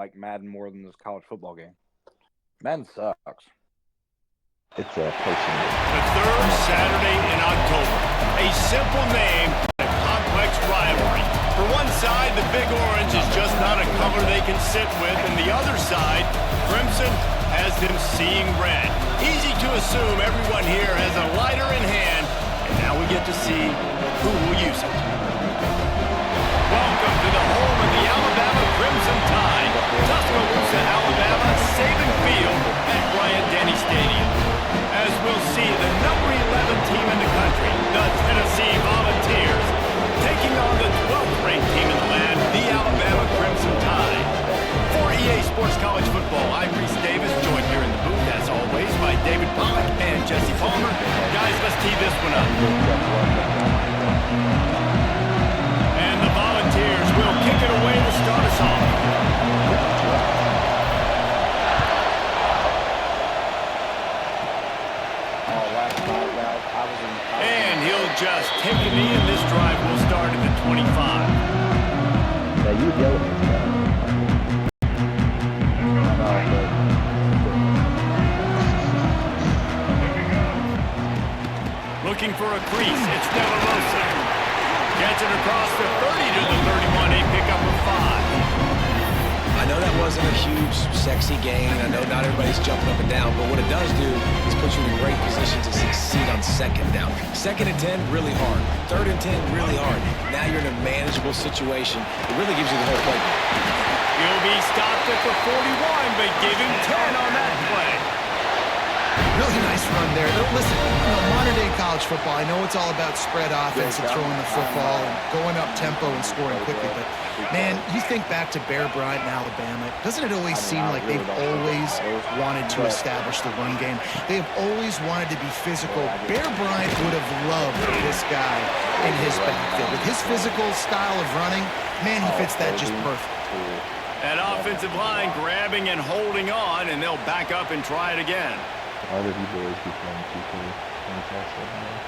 like Madden more than this college football game. Madden sucks. It's a person. The third Saturday in October. A simple name, a complex rivalry. For one side, the Big Orange is just not a cover they can sit with, and the other side, Crimson, has them seeing red. Easy to assume everyone here has a lighter in hand, and now we get to see who will use it. Welcome to the home of the Alabama Crimson Tide. Tuscaloosa, Alabama, Saban Field at Bryant-Denny Stadium. As we'll see, the number 11 team in the country, the Tennessee Volunteers, taking on the 12th ranked team in the land, the Alabama Crimson Tide. For EA Sports College Football, I'm Reese Davis, joined here in the booth, as always, by David Pollack and Jesse Palmer. Guys, let's tee this one up. And the Volunteers will kick it away to start us off. And he'll just take a knee, and this drive will start at the 25. Yeah, you yell at me. Looking for a crease, it's Delarosa. Gets it across the 30 to the 31, a pickup of 5. I know that wasn't a huge, sexy gain. I know not everybody's jumping up and down, but what it does do is put you in a great position to succeed on second down. Second and 10, really hard. Third and 10, really hard. Now you're in a manageable situation. It really gives you the whole play. He'll be stopped at the 41, but give him 10 on that play. Really nice run there. Listen, modern-day college football, I know it's all about spread offense and throwing the football and going up tempo and scoring quickly, but, man, you think back to Bear Bryant in Alabama, doesn't it always seem like they've always wanted to establish the run game? They have always wanted to be physical. Bear Bryant would have loved this guy in his backfield. With his physical style of running, man, he fits that just perfect. That offensive line grabbing and holding on, and they'll back up and try it again. Why did he always be playing 2K when he's not saying that?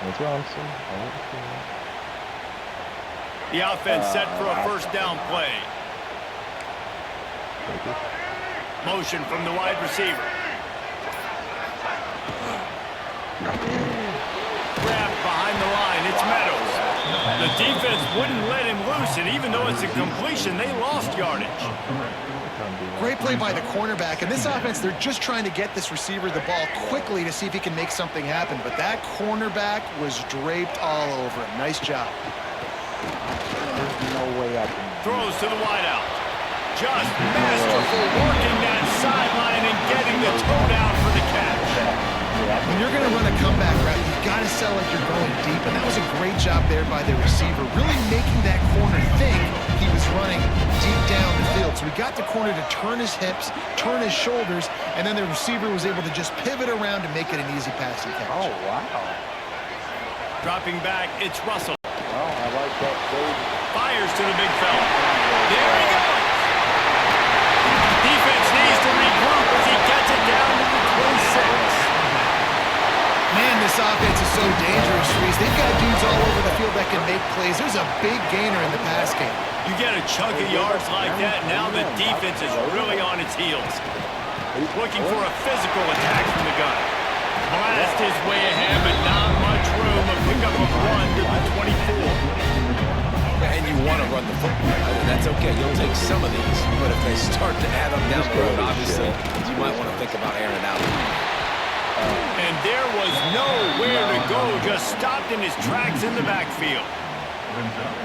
That's what I'm saying. I want to see that. The offense set for a first down play. Motion from the wide receiver. Grabbed behind the line. It's Meadows. The defense wouldn't let him loose, and even though it's a completion, they lost yardage. Great play by the cornerback. In this offense, they're just trying to get this receiver the ball quickly to see if he can make something happen. But that cornerback was draped all over him. Nice job. There's no way I can. Throws to the wideout. Just masterful working that sideline and getting the toe down for the catch. When you're going to run a comeback route, you've got to sell like you're going deep. And that was a great job there by the receiver, really making that corner think he was running deep down the field. So we got the corner to turn his hips, turn his shoulders, and then the receiver was able to just pivot around to make it an easy passing catch. Oh, wow. Dropping back, it's Russell. Oh, I like that trade. Fires to the big fella. There he goes. Defense needs to regroup as he gets it down to the 26. Man, this offense is so dangerous, Reese. They've got dudes all over the field that can make plays. There's a big gainer in the pass game. You get a chunk of yards like that, now the defense is really on its heels. Looking for a physical attack from the gun. Blast his way ahead, but not much room. A pickup of 1 to the 24. And you want to run the football. That's okay. You'll take some of these. But if they start to add up down the road, obviously, you might want to think about airing it out. And there was nowhere to go, just stopped in his tracks in the backfield.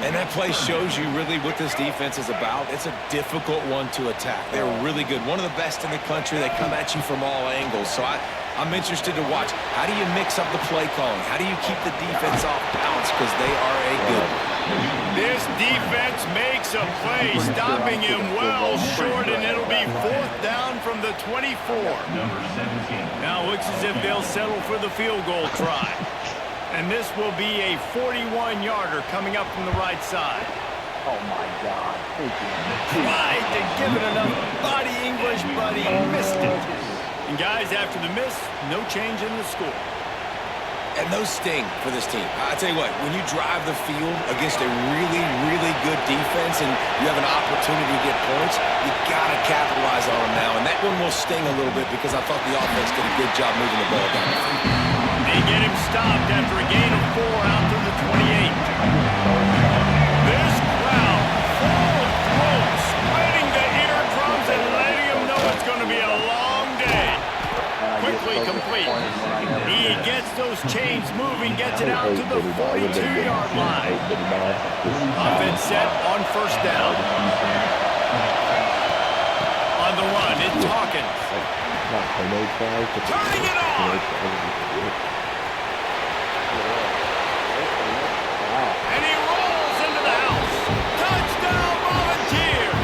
And that play shows you really what this defense is about. It's a difficult one to attack. They're really good. One of the best in the country. They come at you from all angles. So I'm interested to watch. How do you mix up the play calling? How do you keep the defense off balance? Because they are a good one. This defense makes a play, stopping him well short, and it'll be 4th down from the 24. Now looks as if they'll settle for the field goal try. And this will be a 41-yarder coming up from the right side. Oh, my God. Tried to give it enough body English, but he missed it. And guys, after the miss, no change in the score. And those sting for this team. I tell you what, when you drive the field against a really, really good defense and you have an opportunity to get points, you got to capitalize on them now. And that one will sting a little bit because I thought the offense did a good job moving the ball down the field. They get him stopped after a gain of 4 out through the 28. This crowd full of throat, spreading the eardrums and letting him know it's going to be a long day. Quickly complete. He gets those chains moving, gets it out to the 42-yard line. Offense set on first down. On the run, it's Hawkins. Turning it on! And he rolls into the house. Touchdown, Volunteers!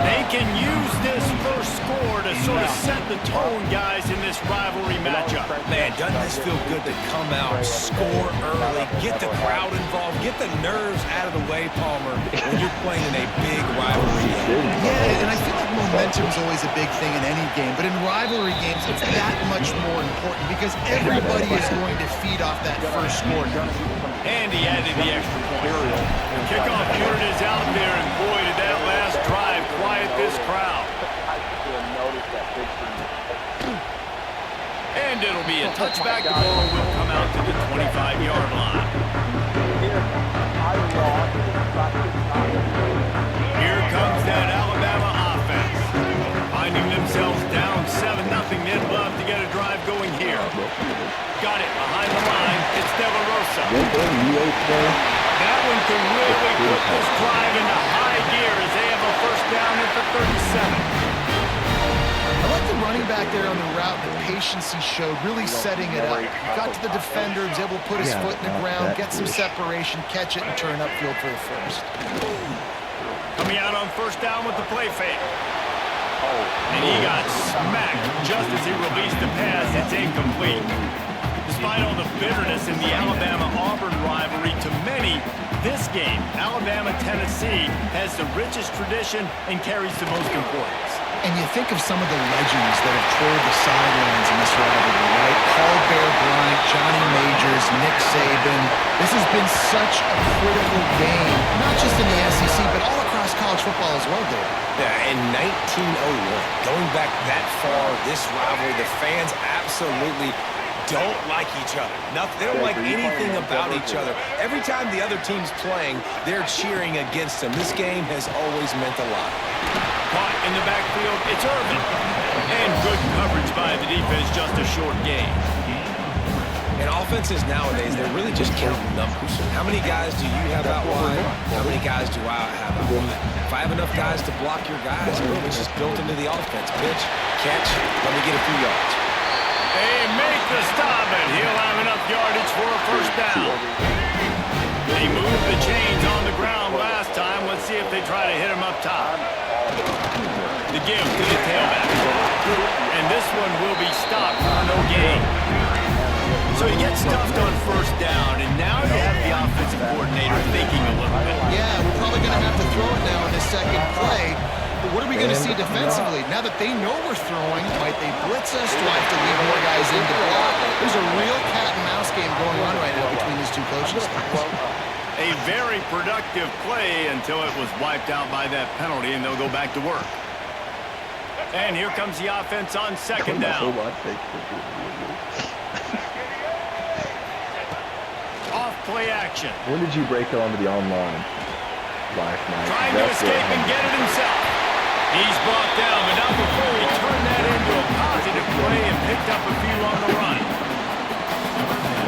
They can use this first score to sort of set the tone, guys, in this rivalry matchup. Man, doesn't this feel good to come out, score early, get the crowd involved, get the nerves out of the way, Palmer, when you're playing in a big rivalry game. Yeah, and I feel like momentum is always a big thing in any game, but in rivalry games, it's that much more important because everybody is going to feed off that first score. And he added the extra point. The kickoff unit is out there, and boy, did that last drive quiet this crowd. And it'll be a touchback. The ball will come out to the 25-yard line. Here comes that Alabama offense. Finding themselves down 7-0. They'd love to get a drive going here. Got it behind the line. It's De La Rosa. That one can really put this drive into high gear as they have a first down at the 37. I like the running back there on the route, the patience he showed, really setting it up. He got to the defender, was able to put his foot in the ground, get some separation, catch it, and turn upfield for the first. Coming out on first down with the play fake. And he got smacked just as he released the pass. It's incomplete. Despite all the bitterness in the Alabama-Auburn rivalry, to many, this game, Alabama-Tennessee, has the richest tradition and carries the most importance. And you think of some of the legends that have toured the sidelines in this rivalry, right? Paul Bear Bryant, Johnny Majors, Nick Saban. This has been such a critical game, not just in the SEC, but all across college football as well, Dave. Yeah, in 1901, going back that far, this rivalry, the fans absolutely don't like each other. They don't like anything about each other. Every time the other team's playing, they're cheering against them. This game has always meant a lot. Caught in the backfield, it's Irvin. And good coverage by the defense, just a short gain. And offenses nowadays, they're really just counting numbers. How many guys do you have out wide? How many guys do I have out wide? If I have enough guys to block your guys, it's just built into the offense. Pitch, catch, let me get a few yards. They make the stop, and he'll have enough yardage for a first down. They moved the chains on the ground last time. Let's see if they try to hit him up top. The give to the tailback. And this one will be stopped for no gain. So he gets stuffed on first down, and now you have the offensive coordinator thinking a little bit. Yeah, we're probably going to have to throw it now in this second play. But what are we going to see defensively? Now that they know we're throwing, might they blitz us? Do I have to leave more guys in to block? There's a real cat and mouse game going on right now between these two coaches. A very productive play until it was wiped out by that penalty, and they'll go back to work. And here comes the offense on second down. Off play action. When did you break it onto the online last night? Trying to escape and get it himself. He's brought down, but not before he turned that into a positive play and picked up a few on the run.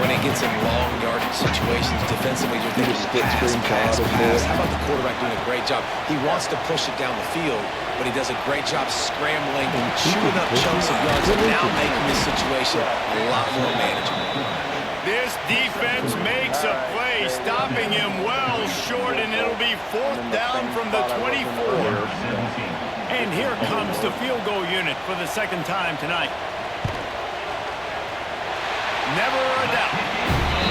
When it gets in long yardage situations defensively, you're thinking pass. How about the quarterback doing a great job? He wants to push it down the field, but he does a great job scrambling, chewing up chunks of yards, and now making this situation a lot more manageable. This defense makes a play, stopping him well short, and it'll be fourth down from the 24. And here comes the field goal unit for the second time tonight. Never a doubt.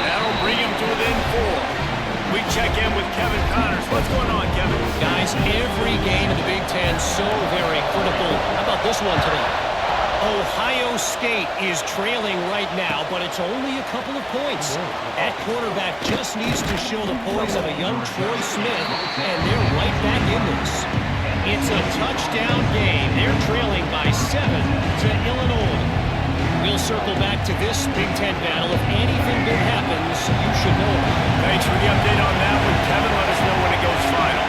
That'll bring him to within 4. We check in with Kevin Connors. What's going on, Kevin? Guys, every game in the Big Ten so very critical. How about this one today? A Ohio State is trailing right now, but it's only a couple of points. That quarterback just needs to show the poise of a young Troy Smith, and they're right back in this. It's a touchdown game. They're trailing by 7 to Illinois. We'll circle back to this Big Ten battle. If anything big happens, you should know about it. Thanks for the update on that one, Kevin. Let us know when it goes final.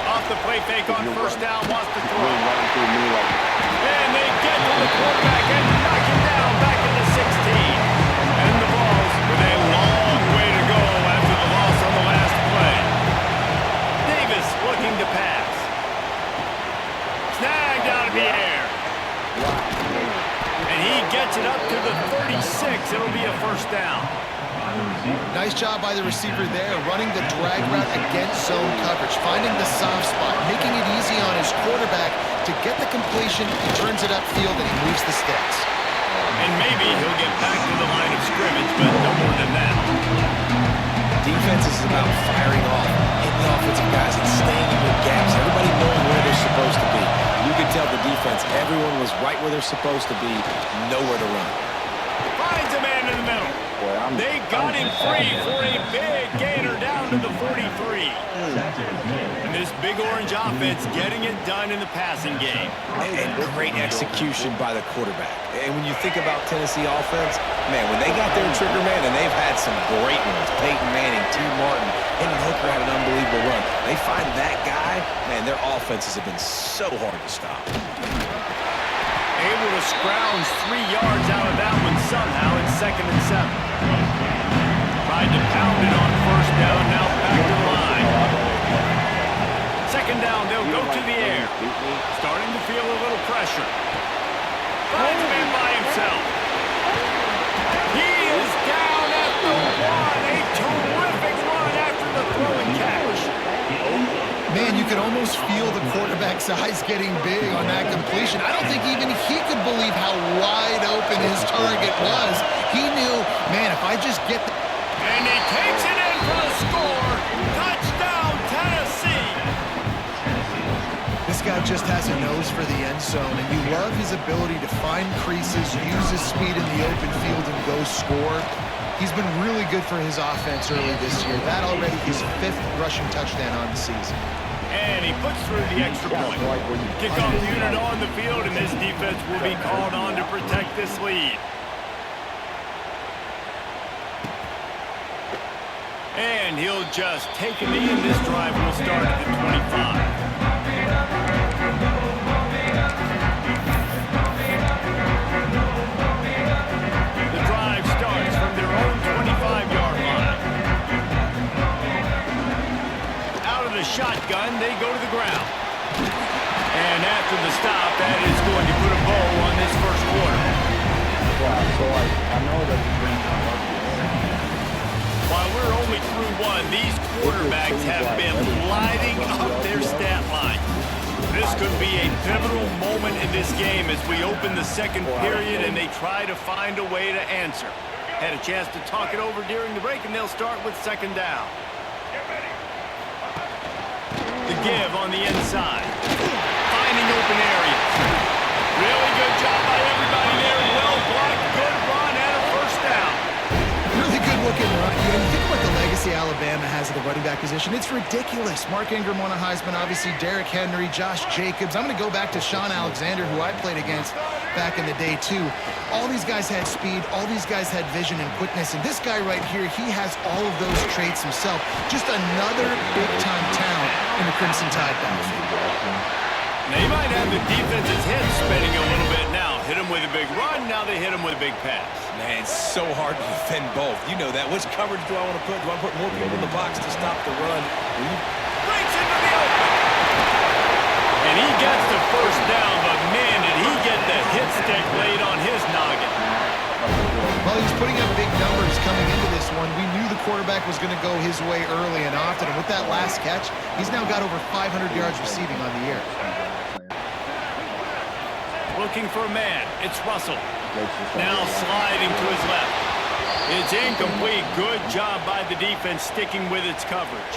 Off the play fake on first down, wants to throw. And they get to the quarterback and knock him down back at the 16. And the Vols with a long way to go after the loss on the last play. Davis looking to pass. Snagged out of the air. And he gets it up to the 36. It'll be a first down. Nice job by the receiver there, running the drag route against zone coverage, finding the soft spot, making it easy on his quarterback to get the completion. He turns it upfield and he moves the sticks. And maybe he'll get back to the line of scrimmage, but no more than that. Defense is about firing off, hitting the offensive guys, and staying in your gaps. Everybody knowing where they're supposed to be. You can tell the defense, everyone was right where they're supposed to be, nowhere to run. Finds a man in the middle. They got him free for a big gainer down to the 43. And this big orange offense getting it done in the passing game. And great execution by the quarterback. And when you think about Tennessee offense, man, when they got their trigger man, and they've had some great ones, Peyton Manning, T. Martin, Hendon Hooker had an unbelievable run. They find that guy, man, their offenses have been so hard to stop. Able to scrounge 3 yards out of that one somehow in 2nd and 7. Tried to pound it on first down, now back to the line. 2nd down, they'll go to the air. Starting to feel a little pressure. Finds a man by himself. He is down at the 1. A terrific run after the throw and catch. Man, you could almost feel the quarterback's eyes getting big on that completion. I don't think even he could believe how wide open his target was. He knew, man, if I just get the... And he takes it in for the score. Touchdown, Tennessee. This guy just has a nose for the end zone, and you love his ability to find creases, use his speed in the open field, and go score. He's been really good for his offense early this year. That already his 5th rushing touchdown on the season. And he puts through the extra point. Kickoff unit on the field, and this defense will be called on to protect this lead. And he'll just take a knee, and this drive will start at the 25. The drive starts from their own 25-yard line. Out of the shotgun, they go to the ground. And after the stop, that is going to put a bow on this first quarter. Yeah, so I know that the Green While we're only through one, these quarterbacks have been lighting up their stat line. This could be a pivotal moment in this game as we open the second period and they try to find a way to answer. Had a chance to talk it over during the break, and they'll start with 2nd down. The give on the inside. Finding open areas. Really good job by everybody there. Well blocked, good run, and a first down. Really good looking run. You know, you think about the legacy Alabama has at the running back position. It's ridiculous. Mark Ingram won a Heisman, obviously Derrick Henry, Josh Jacobs. I'm going to go back to Sean Alexander, who I played against back in the day too. All these guys had speed. All these guys had vision and quickness. And this guy right here, he has all of those traits himself. Just another big-time talent in the Crimson Tide backfield. They might have the defense's head spinning a little bit now. Hit him with a big run, now they hit him with a big pass. Man, it's so hard to defend both. You know that. Which coverage do I want to put? Do I put more people in the box to stop the run? Breaks into the open. And he gets the first down, but man, did he get the hit stick laid on his noggin. Well, he's putting up big numbers coming into this one. We knew the quarterback was going to go his way early and often. And with that last catch, he's now got over 500 yards receiving on the year. Looking for a man. It's Russell. Now sliding to his left. It's incomplete. Good job by the defense sticking with its coverage.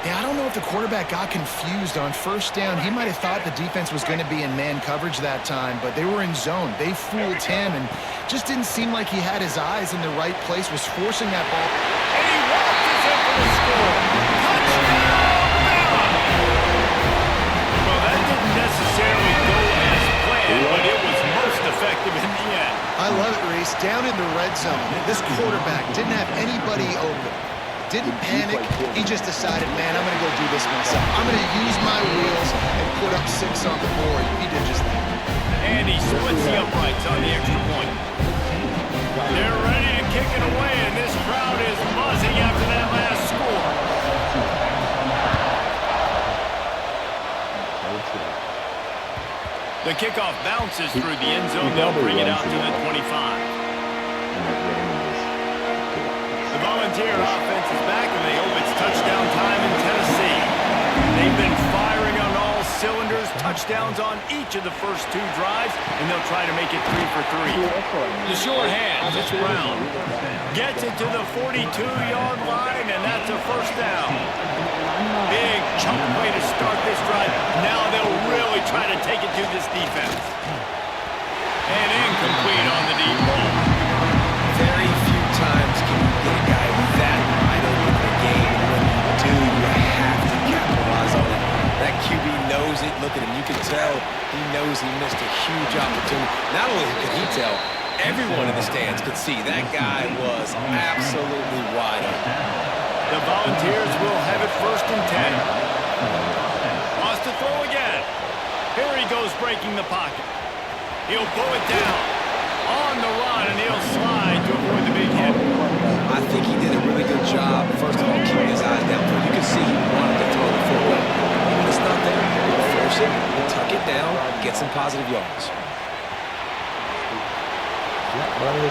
Yeah, I don't know if the quarterback got confused on first down. He might have thought the defense was going to be in man coverage that time, but they were in zone. They fooled him and just didn't seem like he had his eyes in the right place, was forcing that ball. And he walks in for the score. Touchdown, Bama! Well, that didn't necessarily go as planned, but it was most effective in the end. I love it, Reese. Down in the red zone, this quarterback didn't have anybody open. Didn't panic. He just decided, man, I'm going to go do this myself. I'm going to use my wheels and put up 6 on the board. He did just that. And he splits the uprights on the extra point. They're ready to kick it away, and this crowd is buzzing after that last score. The kickoff bounces through the end zone. They'll bring it out to the 25. The Volunteer offense is back, and they hope it's touchdown time in Tennessee. They've been firing on all cylinders, touchdowns on each of the first 2 drives, and they'll try to make it 3 for 3. The short hands, it's Brown. Gets it to the 42-yard line, and that's a first down. Big chunk play to start this drive. Now they'll really try to take it to this defense. And incomplete on the deep ball. Very few times can you get a guy that wide open in the game. When you do, you have to capitalize on it. That QB knows it. Look at him. You can tell he knows he missed a huge opportunity. Not only could he tell, everyone in the stands could see that guy was absolutely wide open. The Volunteers will have it 1st and 10. Wants to throw again. Here he goes breaking the pocket. He'll pull it down. On the run, and he'll slide to avoid the big hit. I think he did a really good job, first of all, keeping his eyes downfield. You can see he wanted to throw the football. When it's not there, he'll force it, tuck it down, get some positive yards.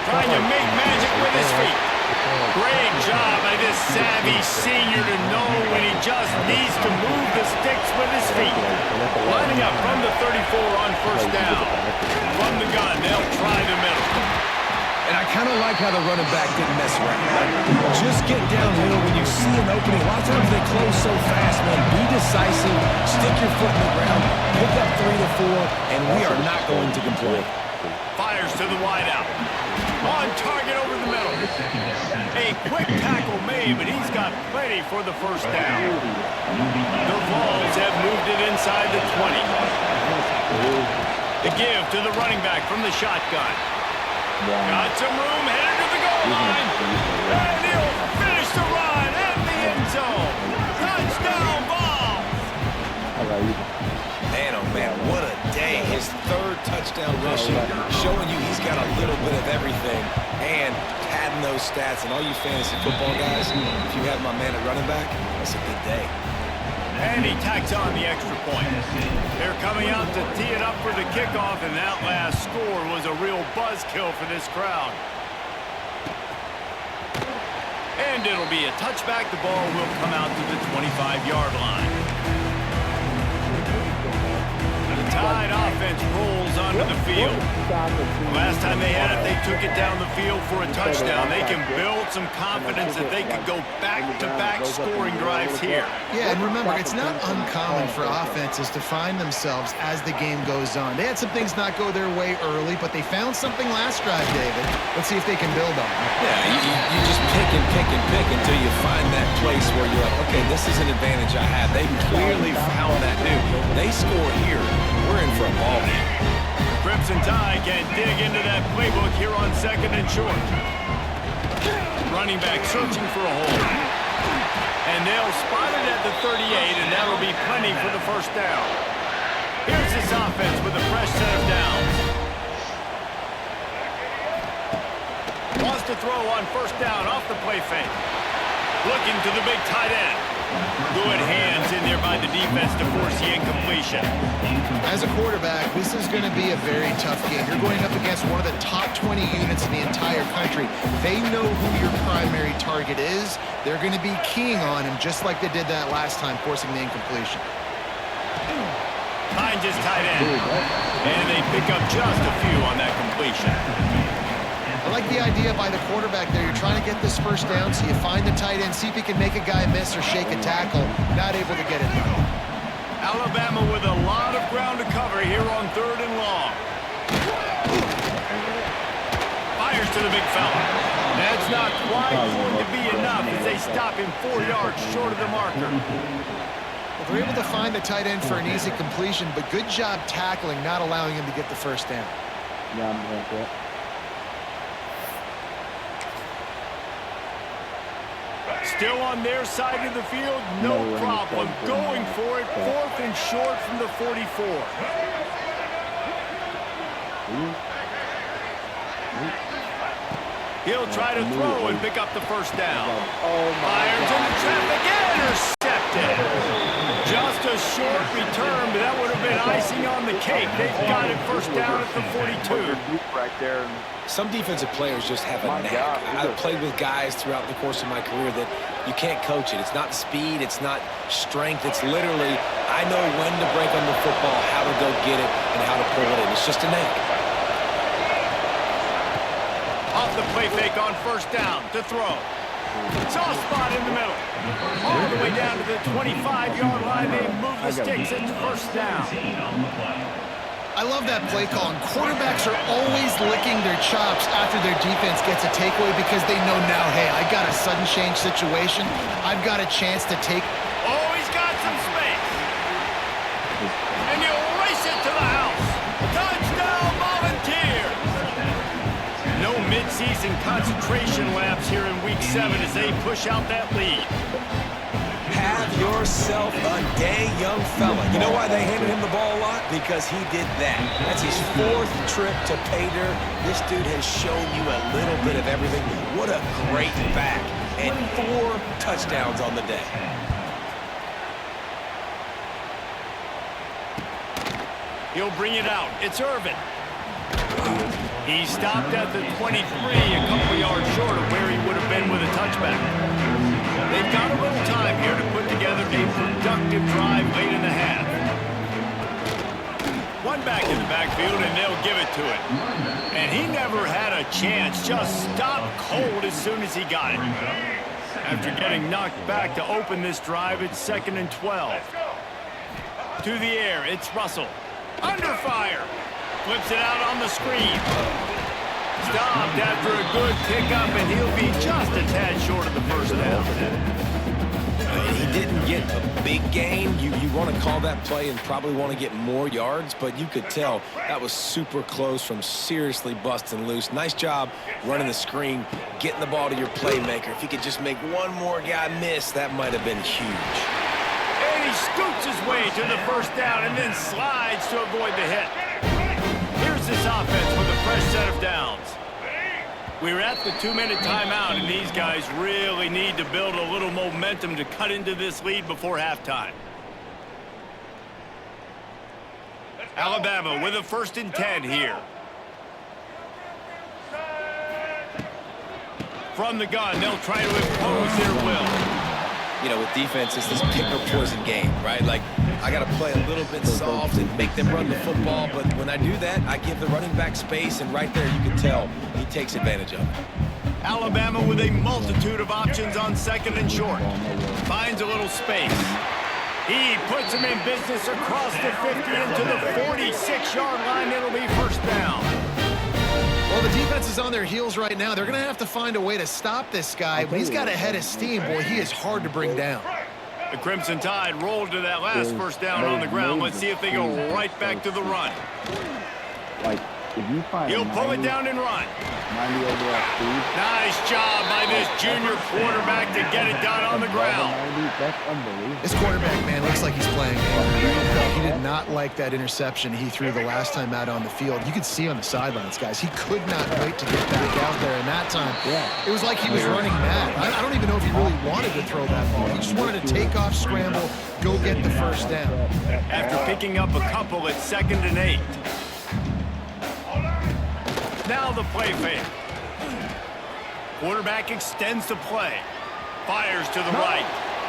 Trying to make magic with his feet. Great job by this savvy senior to know when he just needs to move the sticks with his feet. Lining up from the 34 on first down. From the gun, they'll try the middle. And I kind of like how the running back didn't mess around. Just get downhill when you see an opening. A lot of times they close so fast, man. Be decisive, stick your foot in the ground, pick up 3 to 4, and we are not going to complain. Fires to the wideout. On target over the middle. A quick tackle made, but he's got plenty for the first down. The Vols have moved it inside the 20. The give to the running back from the shotgun. Got some room, headed to the goal line. And he'll finish the run in the end zone. Touchdown, Vols! Man, oh man, what a day. His 3rd touchdown rushing, showing you he's got a little bit of everything. And padding those stats. And all you fantasy football guys, if you have my man at running back, that's a good day. And he tacks on the extra point. They're coming out to tee it up for the kickoff, and that last score was a real buzzkill for this crowd. And it'll be a touchback. The ball will come out to the 25-yard line. The Tide offense rolls onto the field. Last time they had it, they took it down the field for a touchdown. They can build some confidence that they could go back-to-back scoring drives here. Yeah, and remember, it's not uncommon for offenses to find themselves as the game goes on. They had some things not go their way early, but they found something last drive, David. Let's see if they can build on it. Yeah, you just pick and pick and pick until you find that place where you're like, okay, this is an advantage I have. They clearly found that new. They score here. We're in for a ball game. Crimson Tide can dig into that playbook here on 2nd and short. Running back searching for a hole. And they'll spot it at the 38, and that'll be plenty for the first down. Here's this offense with a fresh set of downs. Wants to throw on first down off the play fake. Looking to the big tight end. Good hands in there by the defense to force the incompletion. As a quarterback, this is going to be a very tough game. You're going up against one of the top 20 units in the entire country. They know who your primary target is. They're going to be keying on him just like they did that last time, forcing the incompletion. Finds his tight end. And they pick up just a few on that completion. like the idea by the quarterback there. You're trying to get this first down, so you find the tight end, see if he can make a guy miss or shake a tackle. Not able to get it done. Alabama with a lot of ground to cover here on 3rd and long. Fires to the big fella. That's not quite going to be enough as they stop him 4 yards short of the marker. Well, they're able to find the tight end for an easy completion, but good job tackling, not allowing him to get the first down. Yeah, I'm like that. Still on their side of the field, no problem. Going for it, 4th and short from the 44. He'll try to throw and pick up the first down. Fires into traffic, intercepted. Just a short return, but that would have been icing on the cake. They've got it first down at the 42. Right there. Some defensive players just have a knack. I've played with guys throughout the course of my career that you can't coach it. It's not speed, it's not strength. It's literally, I know when to break on the football, how to go get it, and how to pull it in. It's just a knack. Off the play fake on first down to throw. Soft spot in the middle. All the way down to the 25-yard line. They move the sticks. It's first down. I love that play call, and quarterbacks are always licking their chops after their defense gets a takeaway because they know now, hey, I got a sudden change situation. I've got a chance to take. Oh, he's got some space. And he'll race it to the house. Touchdown, Volunteers. No midseason concentration laps here in Week 7 as they push out that lead. Have yourself a day, young fella. You know why they handed him the ball a lot? Because he did that. That's his 4th trip to pay dirt. This dude has shown you a little bit of everything. What a great back. And 4 touchdowns on the day. He'll bring it out. It's Irvin. He stopped at the 23, a couple yards short of where he would have been with a touchback. They've got a little time here to put together a productive drive late in the half. One back in the backfield, and they'll give it to it. And he never had a chance. Just stopped cold as soon as he got it. After getting knocked back to open this drive, it's 2nd and 12. To the air, it's Russell. Under fire. Flips it out on the screen. Stopped after a good pickup, and he'll be just a tad short of the first down. He didn't get a big gain. You want to call that play and probably want to get more yards, but you could tell that was super close from seriously busting loose. Nice job running the screen, getting the ball to your playmaker. If he could just make one more guy miss, that might have been huge. And he scoots his way to the first down and then slides to avoid the hit. Here's this offense with a fresh set of downs. We're at the 2-minute timeout, and these guys really need to build a little momentum to cut into this lead before halftime. Alabama with a 1st and 10 here. From the gun, they'll try to impose their will. You know, with defense, it's this pick or poison game, right? Like, I got to play a little bit soft and make them run the football, but when I do that, I give the running back space, and right there you can tell he takes advantage of it. Alabama with a multitude of options on 2nd and short. Finds a little space. He puts him in business across the 50 into the 46-yard line. It'll be first down. Well, the defense is on their heels right now. They're going to have to find a way to stop this guy. When he's got a head of steam, boy, he is hard to bring down. The Crimson Tide rolled to that last first down on the ground. Let's see if they go right back to the run. Like, if you find He'll pull it down and run. 90 overall speed. Nice job by this junior quarterback to get it done on the ground. That's unbelievable. This quarterback, man, looks like he's playing angry right now. He did not like that interception he threw the last time out on the field. You could see on the sidelines, guys, he could not wait to get back out there. And that time, it was like he was running mad. I don't even know if he really wanted to throw that ball. He just wanted to take off, scramble, go get the first down. After picking up a couple at 2nd and 8. Now the play fake. Quarterback extends the play. Fires to the right.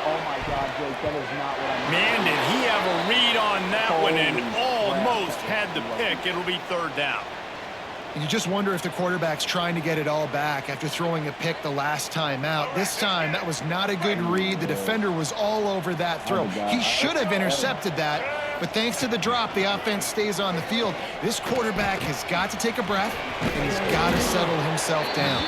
Oh, my God, Jake, that is not what I meant. Man, did he have a read on that one and almost had the pick. It'll be 3rd down. And you just wonder if the quarterback's trying to get it all back after throwing a pick the last time out. This time, that was not a good read. The defender was all over that throw. He should have intercepted that, but thanks to the drop, the offense stays on the field. This quarterback has got to take a breath, and he's got to settle himself down.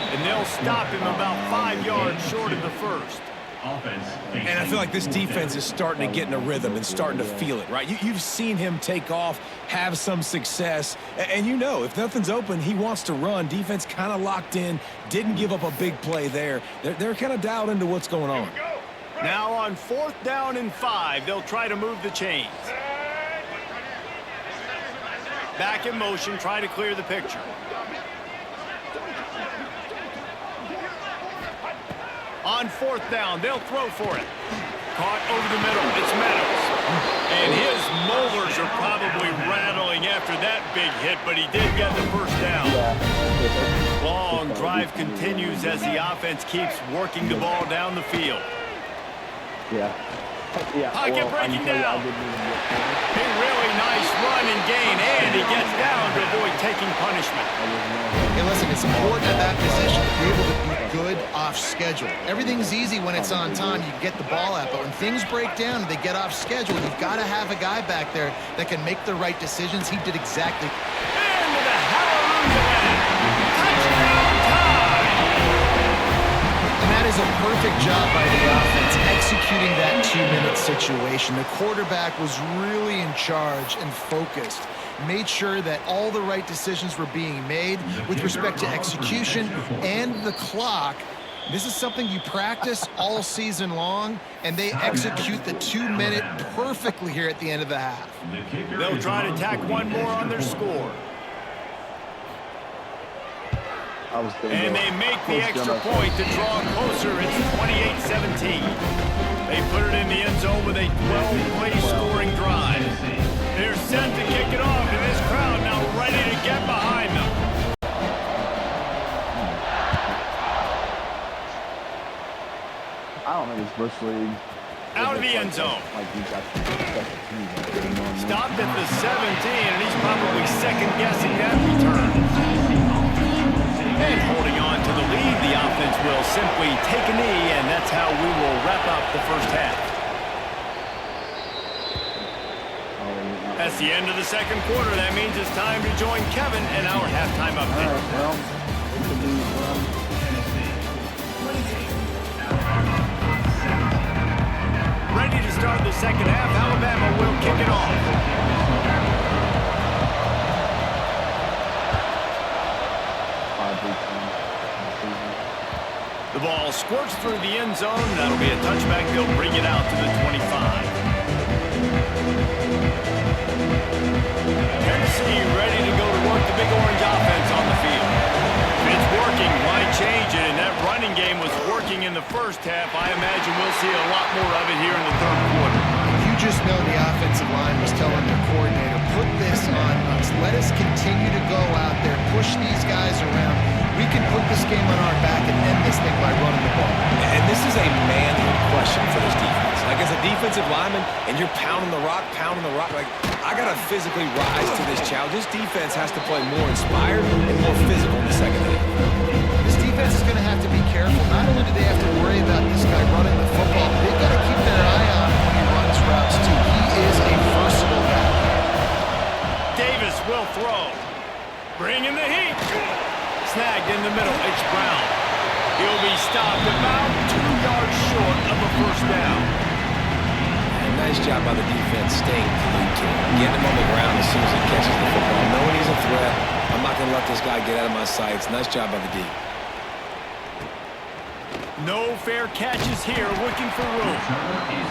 And they'll stop him about 5 yards short of the first. And I feel like this defense is starting to get in a rhythm and starting to feel it, right? You've seen him take off, have some success, and you know if nothing's open, he wants to run. Defense kind of locked in, didn't give up a big play there. They're kind of dialed into what's going on. Now on 4th down and 5, they'll try to move the chains. Back in motion, try to clear the picture. On 4th down, they'll throw for it. Caught over the middle, it's Meadows. And his molars are probably rattling after that big hit, but he did get the first down. Long drive continues as the offense keeps working the ball down the field. Pocket breaking down. A really nice run and gain, and he gets down to avoid taking punishment. Hey, listen, it's important at that position to be able to be good off schedule. Everything's easy when it's on time. You get the ball out, but when things break down and they get off schedule, you've got to have a guy back there that can make the right decisions. He did exactly. And with a hallelujah, touchdown time! And that is a perfect job by the offense executing that 2-minute situation. The quarterback was really in charge and focused. Made sure that all the right decisions were being made with respect to execution and the clock. This is something you practice all season long, and they execute the 2-minute perfectly here at the end of the half. They'll try to tack one more on their score. And they make the extra point to draw closer. It's 28-17. They put it in the end zone with a 12-play scoring drive. They're set to kick it off, and this crowd now ready to get behind them. I don't think it's virtually out of the end zone. Stopped at the 17, and he's probably second-guessing that return. And holding on to the lead, the offense will simply take a knee, and that's how we will wrap up the first half. That's the end of the second quarter. That means it's time to join Kevin in our halftime update. Ready to start the second half. Alabama will kick it off. The ball squirts through the end zone. That'll be a touchback. They'll bring it out to the 25. Tennessee ready to go to work the Big Orange offense on the field. It's working. Why change it? And that running game was working in the first half. I imagine we'll see a lot more of it here in the third quarter. You just know the offensive line was telling their coordinator, put this on us. Let us continue to go out there, push these guys around. We can put this game on our back and end this thing by running the ball. And this is a manhood question for this defense. Like, as a defensive lineman, and you're pounding the rock, like, I got to physically rise to this challenge. This defense has to play more inspired and more physical in the second half. This defense is going to have to be careful. Not only do they have to worry about this guy running the football, but they've got to keep their eye on him when he runs routes, too. He is a versatile guy. Davis will throw. Bringing the heat. Snagged in the middle. It's Brown. He'll be stopped about 2 yards short of a first down. And nice job by the defense staying glued to him. Getting him on the ground as soon as he catches the football. Knowing he's a threat, I'm not going to let this guy get out of my sights. Nice job by the D. No fair catches here, looking for room.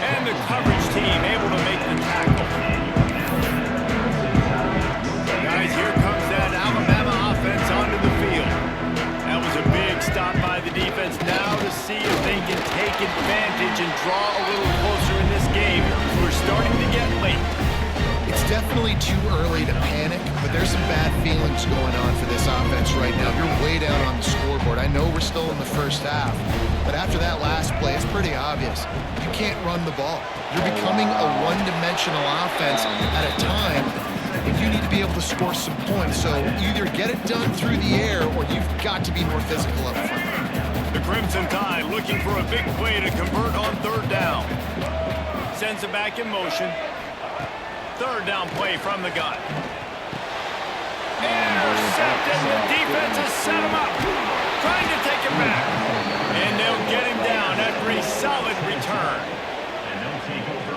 And the coverage team able to make the tackle. Guys, here comes that Alabama offense onto the field. That was a big stop by the defense. Now to see if they can take advantage and draw a little closer in this game. We're starting to get late. It's definitely too early to panic, but there's some bad feelings going on for this offense right now. You're way down on the scoreboard. I know we're still in the first half, but after that last play, it's pretty obvious. You can't run the ball. You're becoming a one-dimensional offense at a time if you need to be able to score some points. So either get it done through the air or you've got to be more physical up front. The Crimson Tide looking for a big play to convert on 3rd down. Sends it back in motion. 3rd down play from the gun. Intercepted. The defense has set him up. Trying to take him back. And they'll get him down after a solid return.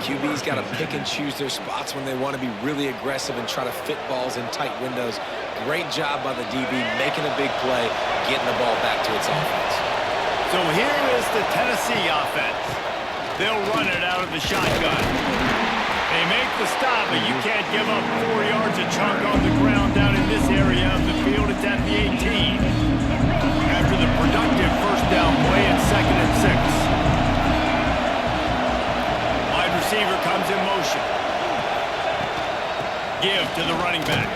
QB's got to pick and choose their spots when they want to be really aggressive and try to fit balls in tight windows. Great job by the DB making a big play, getting the ball back to its offense. So here is the Tennessee offense. They'll run it out of the shotgun. They make the stop, but you can't give up 4 yards a chunk on the ground down in this area of the field. It's at the 18. After the productive 1st down play at 2nd and 6. Wide receiver comes in motion. Give to the running back.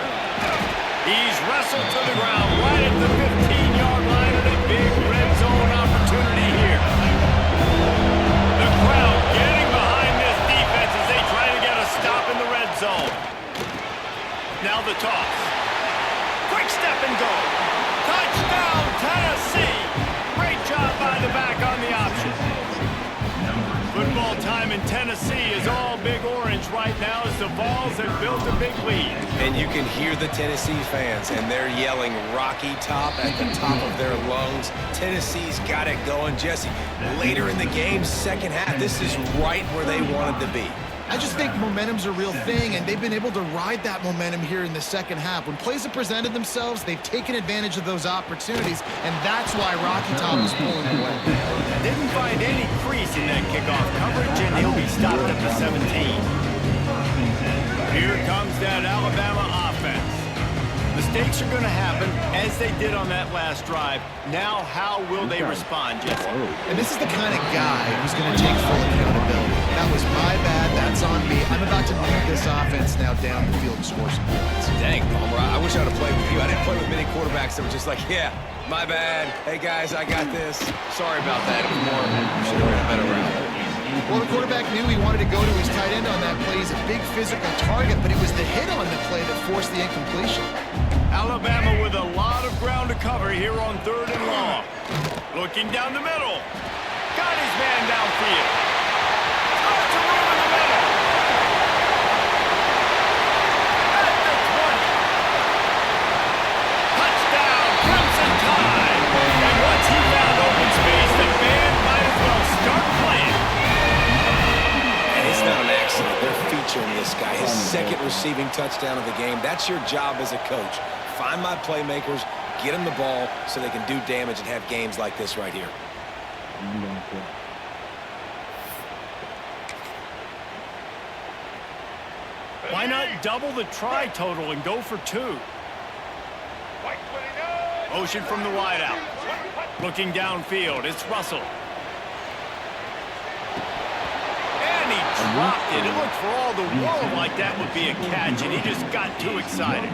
He's wrestled to the ground right at the 15-yard line and a big red zone opportunity here. The crowd getting behind this defense as they try to get a stop in the red zone. Now the toss. Quick step and go. Touchdown, Tennessee. Great job by the back on the option. Football time in Tennessee is all big orange right now as the Vols have built a big lead. And you can hear the Tennessee fans, and they're yelling Rocky Top at the top of their lungs. Tennessee's got it going. Jesse, later in the game, 2nd half, this is right where they wanted to be. I just think momentum's a real thing, and they've been able to ride that momentum here in the 2nd half. When plays have presented themselves, they've taken advantage of those opportunities, and that's why Rocky Top is pulling away. Didn't find any crease in that kickoff coverage, and he'll be stopped at the 17. Here comes that Alabama offense. Mistakes are going to happen, as they did on that last drive. Now, how will they respond, Jesse? And this is the kind of guy who's going to take full accountability. That was my bad. That's on me. I'm about to move this offense now down the field and score some points. Dang, Palmer, I wish I would have played with you. I didn't play with many quarterbacks that were just like, yeah, my bad. Hey, guys, I got this. Sorry about that. It was more, should have been a better route. Well, the quarterback knew he wanted to go to his tight end on that play. He's a big physical target, but it was the hit on the play that forced the incompletion. Alabama with a lot of ground to cover here on 3rd and long. Looking down the middle. Got his man downfield. Tons of room in the middle. At the 20. Touchdown, Crimson Tide. And once he found open space, the band might as well start playing. And it's not an accident. They're featuring this guy. His 2nd receiving touchdown of the game. That's your job as a coach. Find my playmakers, get them the ball so they can do damage and have games like this right here. Why not double the try total and go for 2? Motion from the wideout. Looking downfield, it's Russell. And he dropped it. It looked for all the world like that would be a catch, and he just got too excited.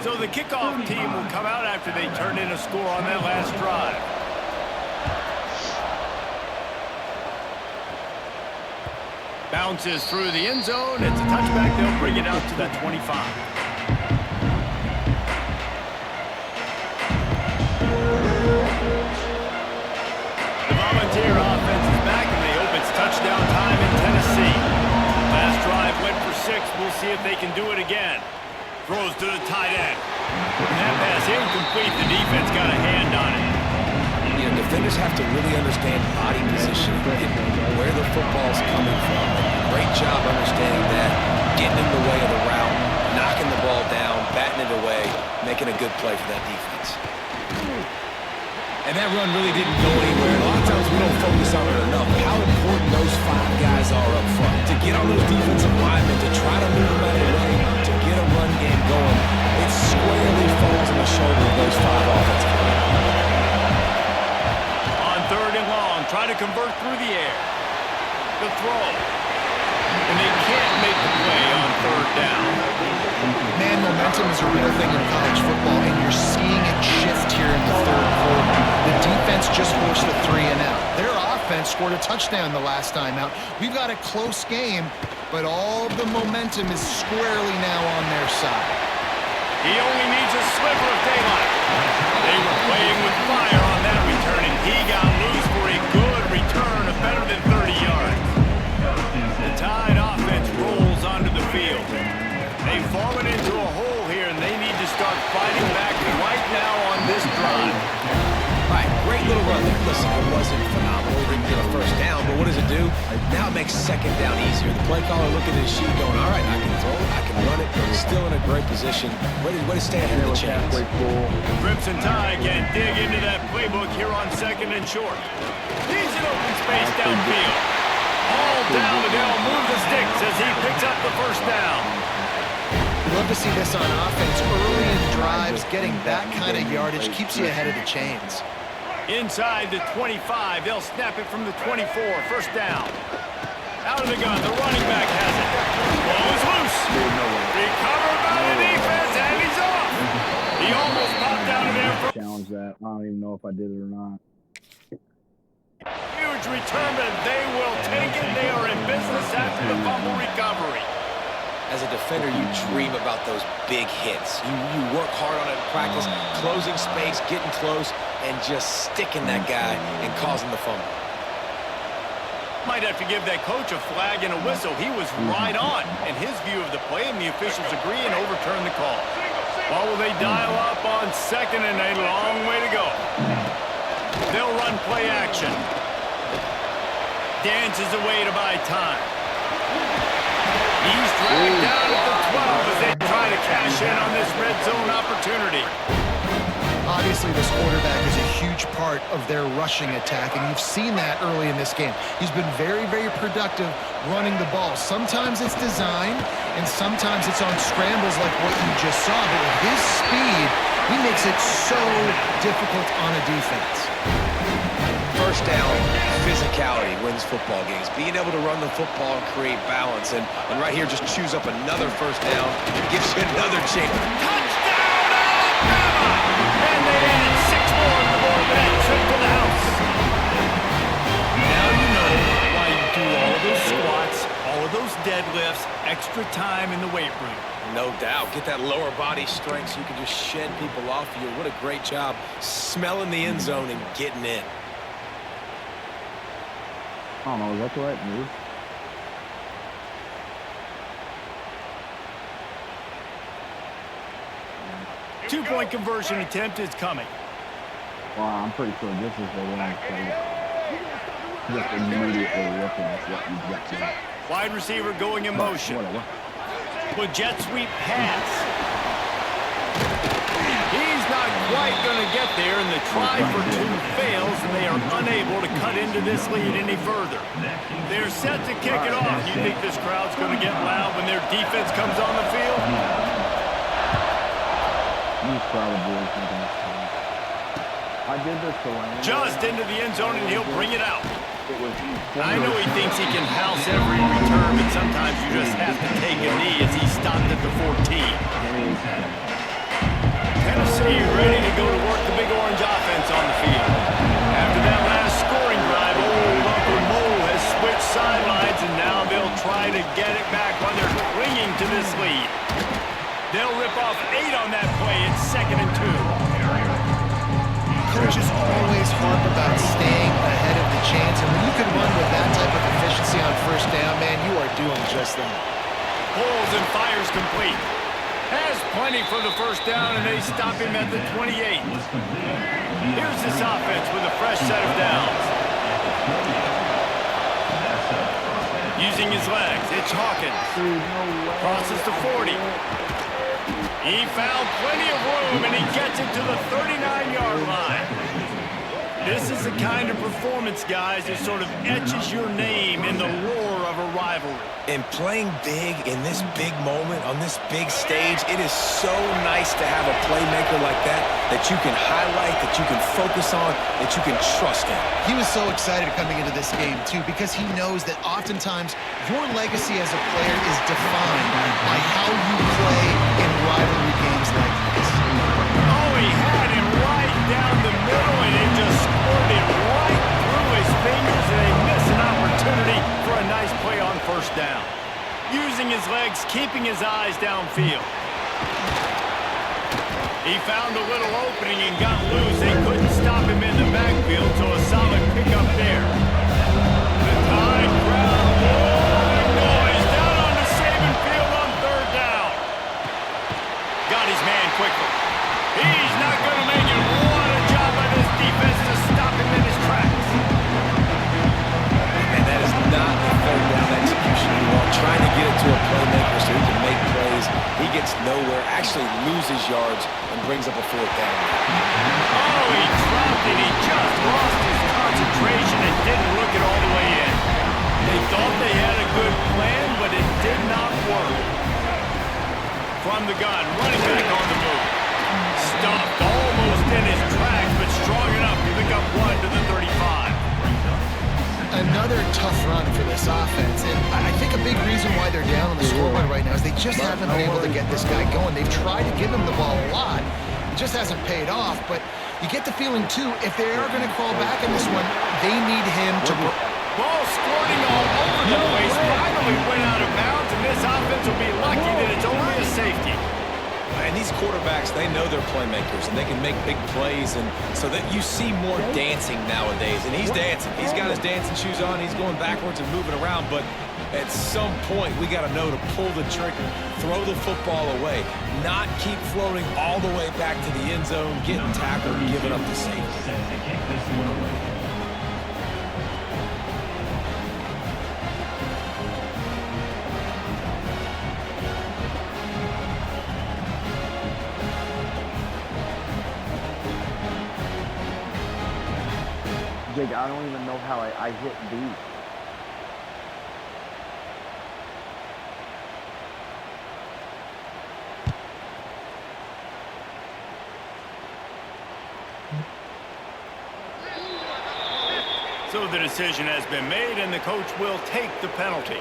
So the kickoff team will come out after they turn in a score on that last drive. Bounces through the end zone. It's a touchback. They'll bring it out to that 25. The Volunteer offense is back, and they hope it's touchdown time in Tennessee. Last drive went for 6. We'll see if they can do it again. Throws to the tight end. That pass incomplete. The defense got a hand on it. You know, defenders have to really understand body position and where the football's coming from. Great job understanding that, getting in the way of the route, knocking the ball down, batting it away, making a good play for that defense. And that run really didn't go anywhere. A lot of times we don't focus on it enough. How important those 5 guys are up front. To get on those defensive linemen, to try to move them out of the way, to get a run game going, it squarely falls on the shoulder of those 5 offensive players. On 3rd and long, try to convert through the air. The throw. And they can't make the play on 3rd down. Man, momentum is a real thing in college football, and you're seeing it shift here in the third quarter. The defense just forced a 3 and out. Their offense scored a touchdown the last time out. We've got a close game, but all of the momentum is squarely now on their side. He only needs a sliver of daylight. They were playing with fire on that return, and he got loose for a good return of better than 30 yards. The Tide offense rolls onto the field. They've fallen into a hole here, and they need to start fighting back right now on this drive. All right, great little run there. Listen, it wasn't phenomenal. He didn't get a first down, but what does it do? Now it makes second down easier. The play caller looking at his sheet going, all right, I can throw it, I can run it. Still in a great position. Way to stay ahead of the chains. Crimson Tide can dig into that playbook here on second and short. He's in open space downfield. All down the Dell, move the sticks as he picks up the first down. We'd love to see this on offense early in drives. Getting that kind of yardage keeps you ahead of the chains. Inside the 25, they'll snap it from the 24, first down. Out of the gun, the running back has it. Ball is loose. Recovered by the defense, and he's off. He almost popped out of there. Challenge that. I don't even know if I did it or not. Huge return, but they will take it. They are in business after the fumble recovery. As a defender, you dream about those big hits. You work hard on it in practice, closing space, getting close, and just sticking that guy and causing the fumble. Might have to give that coach a flag and a whistle. He was right on in his view of the play, and the officials agree and overturn the call. Well, will they dial up on second and a long way to go? They'll run play action. Dances away to buy time. He's dragged down at the 12 as they try to cash in on this red zone opportunity. Obviously, this quarterback is a huge part of their rushing attack, and you've seen that early in this game. He's been very, very productive running the ball. Sometimes it's designed, and sometimes it's on scrambles like what you just saw. But with his speed, he makes it so difficult on a defense. First down, physicality wins football games. Being able to run the football and create balance. And right here, just choose up another first down. Gives you another chance. Touchdown, Alabama! And they added 6 more on the board for that trip to the house. Now you know why you do all of those squats, all of those deadlifts, extra time in the weight room. No doubt. Get that lower body strength so you can just shed people off of you. What a great job smelling the end zone and getting in. I don't know, is that the right move? Two-point conversion attempt is coming. Well, I'm pretty sure this is the one just immediately looking at what you've got to. Wide receiver going in motion. With jet sweep pass. He's not quite going to get there, and the try for 2 fails, and they are unable to cut into this lead any further. They're set to kick it off. You think this crowd's going to get loud when their defense comes on the field? He's probably thinking it's fine. I did this to Lane. Just into the end zone, and he'll bring it out. I know he thinks he can house every return, but sometimes you just have to take a knee as he stopped at the 14. Tennessee ready to go to work the Big Orange offense on the field. After that last scoring drive, old Uncle Mo has switched sidelines, and now they'll try to get it back while they're clinging to this lead. They'll rip off 8 on that play. It's 2nd and 2. Coaches always harp about staying ahead of the chains, and when you can run with that type of efficiency on first down, man, you are doing just that. Pulls and fires complete. Has plenty for the first down, and they stop him at the 28. Here's this offense with a fresh set of downs. Using his legs, it's Hawkins. Crosses the 40. He found plenty of room, and he gets it to the 39-yard line. This is the kind of performance, guys, that sort of etches your name in the lore of a rivalry. And playing big in this big moment, on this big stage, it is so nice to have a playmaker like that you can highlight, that you can focus on, that you can trust in. He was so excited coming into this game, too, because he knows that oftentimes your legacy as a player is defined by how you play in rivalry games like this. Oh, he had him right down the middle, and it just scored it right through his fingers, and they miss an opportunity for a nice play on first down. Using his legs, keeping his eyes downfield. He found a little opening and got loose. They couldn't stop him in the backfield, so a solid pickup there. The Tide crowd, roaring noise, down on the Saban field on third down. Got his man quickly. He's not going to make it. What a job by this defense to stop him in his tracks. And that is not the third down execution you want. Trying to get it to a playmaker so he can make plays. He gets nowhere, actually loses yards, and brings up a fourth down. Oh, he dropped it. He just lost his concentration and didn't look it all the way in. They thought they had a good plan, but it did not work. From the gun, running back on the move. Stopped almost in his tracks, but strong enough to pick up one to the 35. Another tough run for this offense, and I think a big reason why they're down on the scoreboard right now is they just haven't been able to get this guy going. They've tried to give him the ball a lot. It just hasn't paid off, but you get the feeling, too, if they are going to crawl back in this one, they need him to... Ball squirting all over the place. Finally went out of bounds, and this offense will be lucky that it's only a safety. And these quarterbacks, they know they're playmakers, and they can make big plays, and so that you see more dancing nowadays. And he's dancing. He's got his dancing shoes on. He's going backwards and moving around, but at some point, we got to know to pull the trigger, throw the football away, not keep floating all the way back to the end zone, getting tackled, and giving up the safety. Jake, I don't even know how I hit B. So the decision has been made, and the coach will take the penalty.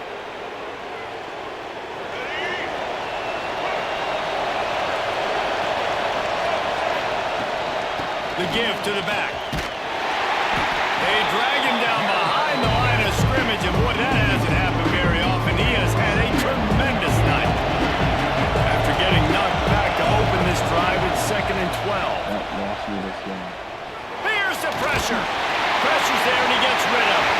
The give to the back. They drag him down behind the line of scrimmage, and boy, that hasn't happened very often. He has had a tremendous night. After getting knocked back to open this drive, it's 2nd and 12. That lost me this game. Here's the pressure. Pressure's there, and he gets rid of it.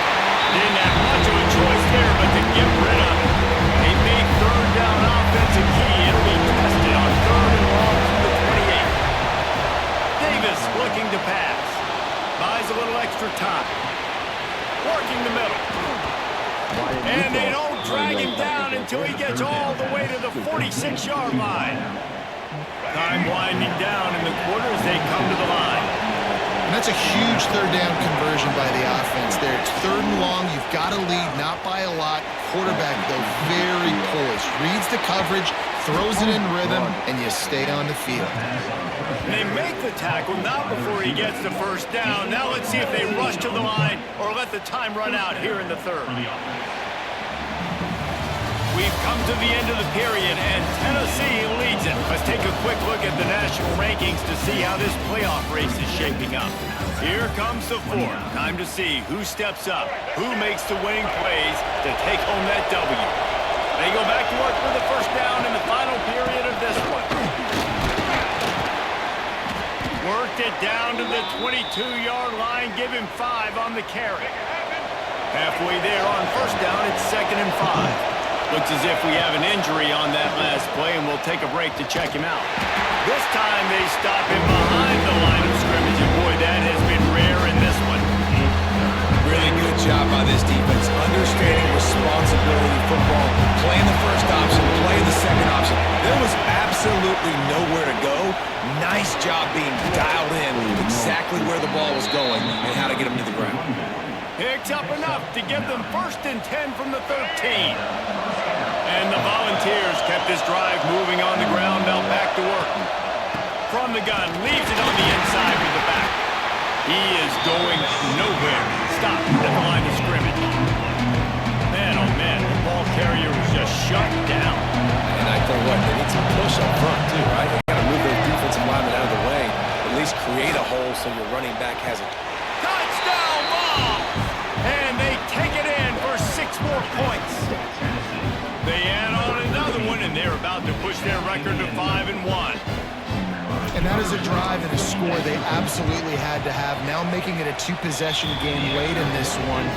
Didn't have much of a choice there, but to get rid of it. A big third down offensive key. It'll be tested on 3rd and long from the 28. Davis looking to pass. Buys a little extra time. Working the middle. And they don't drag him down until he gets all the way to the 46-yard line. Time winding down in the quarter as they come to the line. And that's a huge third down conversion by the offense there. It's 3rd and long. You've got to lead, not by a lot. Quarterback, though, very poised. Reads the coverage, throws it in rhythm, and you stay on the field. They make the tackle, not before he gets the first down. Now let's see if they rush to the line or let the time run out here in the 3rd. We've come to the end of the period, and Tennessee leads it. Let's take a quick look at the national rankings to see how this playoff race is shaping up. Here comes the 4th. Time to see who steps up, who makes the winning plays to take home that W. They go back to work for the first down in the final period of this one. Worked it down to the 22-yard line, give him 5 on the carry. Halfway there on first down, it's 2nd and 5. Looks as if we have an injury on that last play, and we'll take a break to check him out. This time they stop him behind the line of scrimmage, and boy, that has been rare in this one. Really good job by this defense, understanding responsibility in football, playing the first option, playing the second option. There was absolutely nowhere to go. Nice job being dialed in exactly where the ball was going and how to get him to the ground. Picks up enough to give them 1st and 10 from the 13. And the Volunteers kept this drive moving on the ground. Now back to work. From the gun, leaves it on the inside with the back. He is going nowhere. Stop at the line of scrimmage. Man, oh man, the ball carrier was just shut down. And I tell you what, they need some push up front too, right? They got to move those defensive linemen out of the way. At least create a hole so your running back has it. Touchdown ball! And they take it in for 6 more points. They add on another one, and they're about to push their record to 5-1. And that is a drive and a score they absolutely had to have. Now making it a 2-possession game late in this one.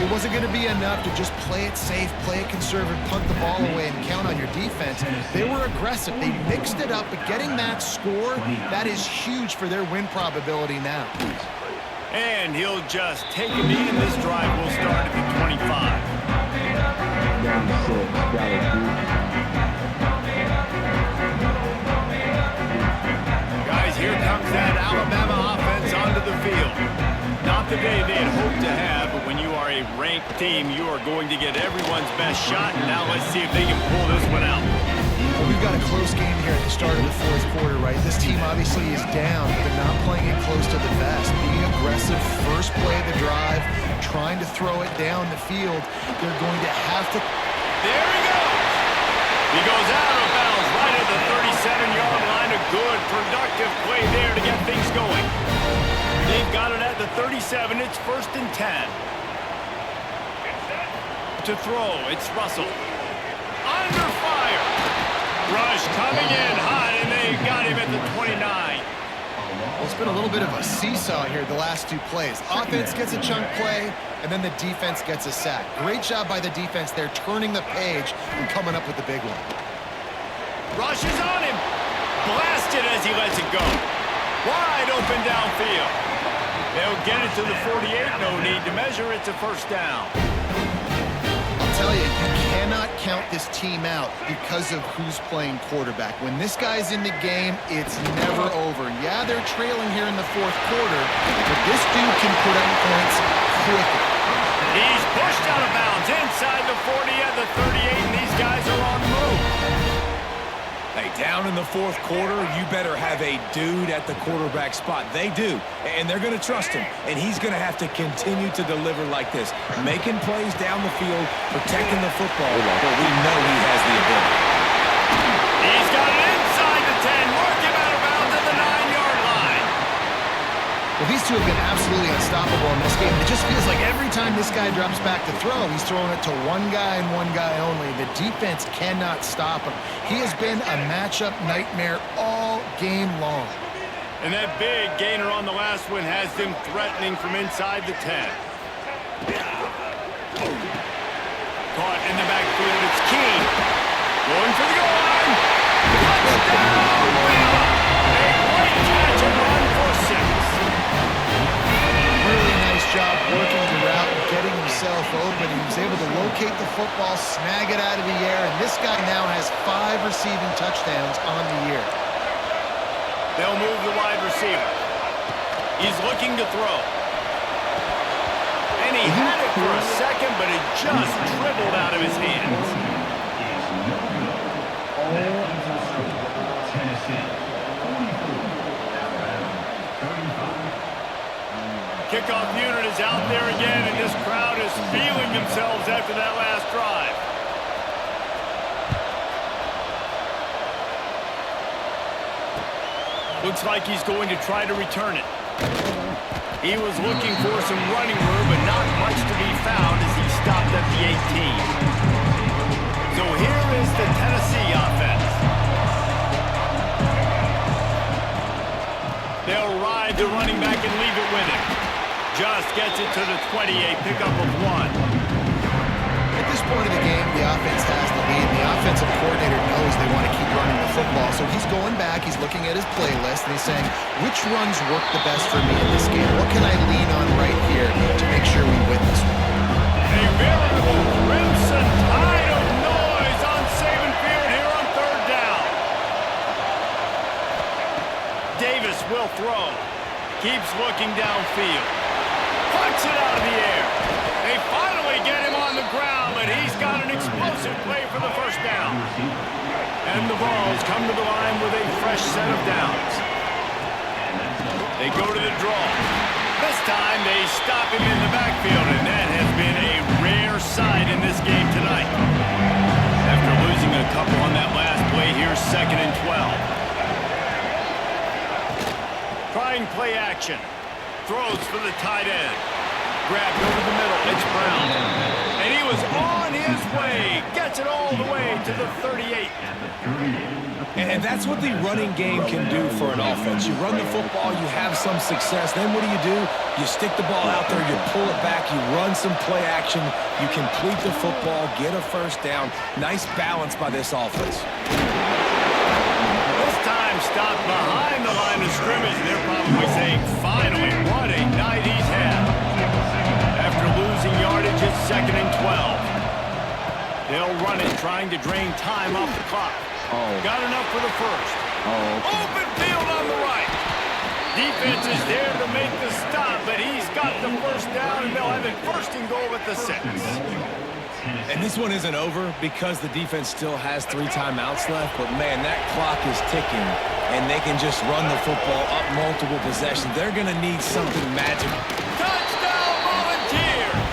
It wasn't going to be enough to just play it safe, play it conservative, punt the ball away, and count on your defense. They were aggressive. They mixed it up, but getting that score, that is huge for their win probability now. And he'll just take a knee, and this drive will start at the 25. Guys, here comes that Alabama offense onto the field. Not the day they had hoped to have, but when you are a ranked team, you are going to get everyone's best shot. Now let's see if they can pull this one out. Well, we've got a close game here at the start of the 4th quarter, right? This team obviously is down, but they're not playing it close to the vest. Being aggressive, first play of the drive, trying to throw it down the field. They're going to have to... There he goes! He goes out of bounds right at the 37-yard line. A good, productive play there to get things going. They've got it at the 37. It's 1st and 10. To throw, it's Russell. Under fire! Rush coming in hot, and they got him at the 29. Well, it's been a little bit of a seesaw here the last 2 plays. Offense gets a chunk play, and then the defense gets a sack. Great job by the defense there, turning the page and coming up with the big one. Rush is on him. Blasted as he lets it go. Wide open downfield. They'll get it to the 48. No need to measure. It's a 1st down. I'll tell you, you cannot count this team out because of who's playing quarterback. When this guy's in the game, it's never over. Yeah, they're trailing here in the 4th quarter, but this dude can put up points quickly. He's pushed out of bounds inside the 40 at the 38, and these guys are on the move. Hey, down in the 4th quarter, you better have a dude at the quarterback spot. They do, and they're going to trust him, and he's going to have to continue to deliver like this, making plays down the field, protecting the football, but we know he has the ability. He's got it inside the 10, mark him out of bounds at the 9-yard line. Well, these two have been absolutely unstoppable in this game. It just feels like every time this guy drops back to throw, he's throwing it to one guy and one guy only. The defense cannot stop him. He has been a matchup nightmare all game long. And that big gainer on the last one has them threatening from inside the 10. Caught in the backfield, it's King. Going for the goal line. Touchdown! A great catch and run for 6. Really nice job working the route and getting himself open. He was able to locate the football, snag it out of the air, and this guy now has 5 receiving touchdowns on the year. They'll move the wide receiver. He's looking to throw. And he had it for a second, but it just dribbled out of his hands. Kickoff unit is out there again, and this crowd is feeling themselves after that last drive. Looks like he's going to try to return it. He was looking for some running room, but not much to be found as he stopped at the 18. So here is the Tennessee offense. They'll ride the running back and leave it with him. Just gets it to the 28, pickup of 1. At this point of the game, the offense has the lead. The offensive coordinator knows they want to keep running the football, so he's going back, he's looking at his playlist, and he's saying, which runs work the best for me in this game? What can I lean on right here to make sure we win this one? A veritable crimson tide of noise on Saban Field here on 3rd down. Davis will throw. Keeps looking downfield. Punts it out of the air. They get him on the ground, but he's got an explosive play for the first down. And the Vols come to the line with a fresh set of downs. They go to the draw. This time they stop him in the backfield, and that has been a rare sight in this game tonight. After losing a couple on that last play, here's 2nd and 12. Trying play action. Throws for the tight end. Grabbed over the middle. It's Brown. And he was on his way. Gets it all the way to the 38. And that's what the running game can do for an offense. You run the football, you have some success. Then what do? You stick the ball out there, you pull it back, you run some play action, you complete the football, get a first down. Nice balance by this offense. This time stopped behind the line of scrimmage. They're probably saying, finally, what a night he's had. After losing yardage, it's 2nd and 12. They'll run it, trying to drain time off the clock. Got enough for the first. Open field on the right. Defense is there to make the stop, but he's got the first down, and they'll have it 1st and goal at the 6. And this one isn't over because the defense still has 3 timeouts left, but man, that clock is ticking, and they can just run the football up multiple possessions. They're going to need something magical. Touchdown, Volunteers!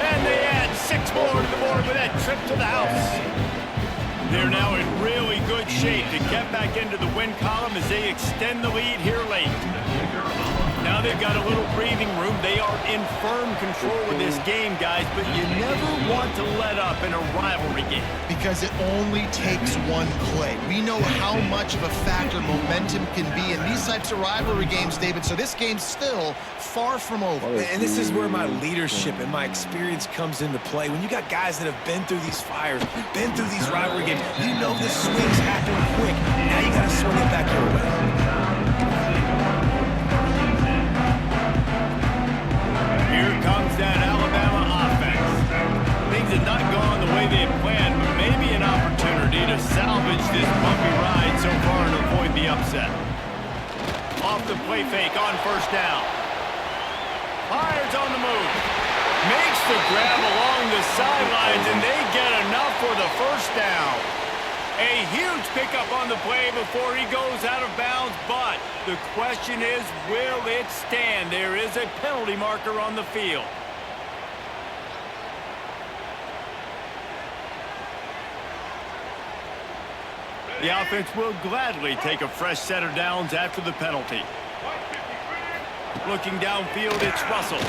And they add 6 more to the board with that trip to the house. They're now in really good shape to get back into the win column as they extend the lead here late. Now they've got a little breathing room. They are in firm control of this game, guys, but you never want to let up in a rivalry game. Because it only takes one play. We know how much of a factor momentum can be in these types of rivalry games, David, so this game's still far from over. And this is where my leadership and my experience comes into play. When you got guys that have been through these fires, been through these rivalry games, you know the swings happen quick. Now you got to swing it back your way. Here comes that Alabama offense. Things have not gone the way they had planned, but maybe an opportunity to salvage this bumpy ride so far and avoid the upset. Off the play fake on 1st down. Fires on the move. Makes the grab along the sidelines, and they get enough for the 1st down. A huge pickup on the play before he goes out of bounds, but the question is, will it stand? There is a penalty marker on the field. The offense will gladly take a fresh set of downs after the penalty. Looking downfield, it's Russell.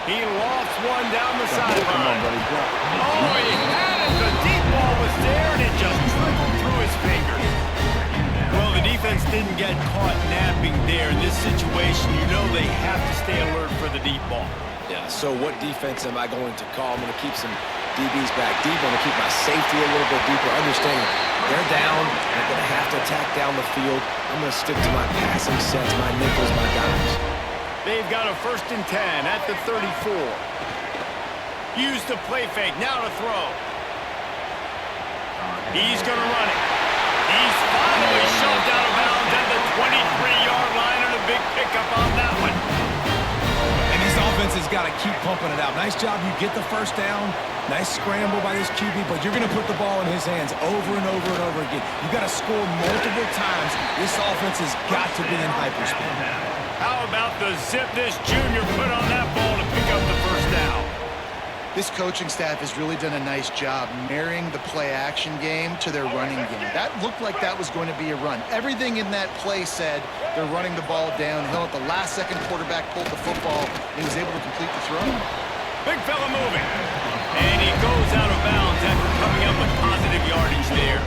He lofts one down the sideline. Oh, he had it. The deep ball was there, and it just trickled through his fingers. Well, the defense didn't get caught napping there. In this situation, you know they have to stay alert for the deep ball. Yeah, so what defense am I going to call? I'm going to keep some DBs back deep. I'm going to keep my safety a little bit deeper, understanding they're down. I'm going to have to attack down the field. I'm going to stick to my passing sets, my nickels, my dimes. They've got a 1st and 10 at the 34. Use the play fake, now to throw. He's going to run it. He's finally shoved out of bounds at the 23-yard line, and a big pickup on that one. And this offense has got to keep pumping it out. Nice job. You get the 1st down. Nice scramble by this QB, but you're going to put the ball in his hands over and over and over again. You've got to score multiple times. This offense has got to be in hyperspeed. How about the zip this junior put on that ball to pick up the 1st down? This coaching staff has really done a nice job marrying the play-action game to their running game. That looked like that was going to be a run. Everything in that play said they're running the ball downhill. At the last second, quarterback pulled the football, and he was able to complete the throw. Big fella moving. And he goes out of bounds after coming up with positive yardage there.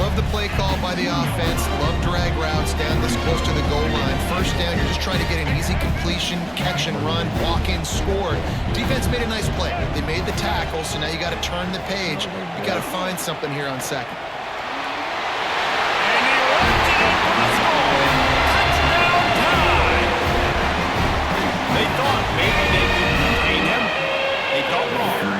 Love the play call by the offense. Love drag routes down this close to the goal line. 1st down, you're just trying to get an easy completion, catch and run, walk in, score. Defense made a nice play. They made the tackle, so now you got to turn the page. You got to find something here on 2nd. And he runs it impossible. Touchdown time. They thought maybe they could contain him. They thought wrong.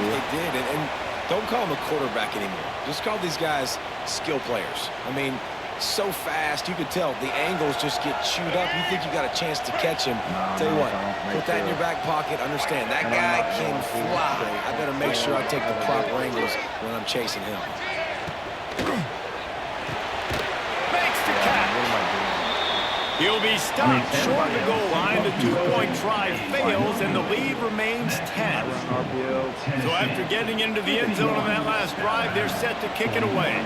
They did, and don't call them a quarterback anymore. Just call these guys skill players. I mean, so fast. You could tell the angles just get chewed up. You think you got a chance to catch him. Tell you what, put that in your back pocket. Understand, that guy can fly. I better make sure I take the proper angles when I'm chasing him. Makes the catch. He'll be stopped short of the goal line. The two-point try fails, and the lead remains 10. So after getting into the end zone on that last drive, they're set to kick it away.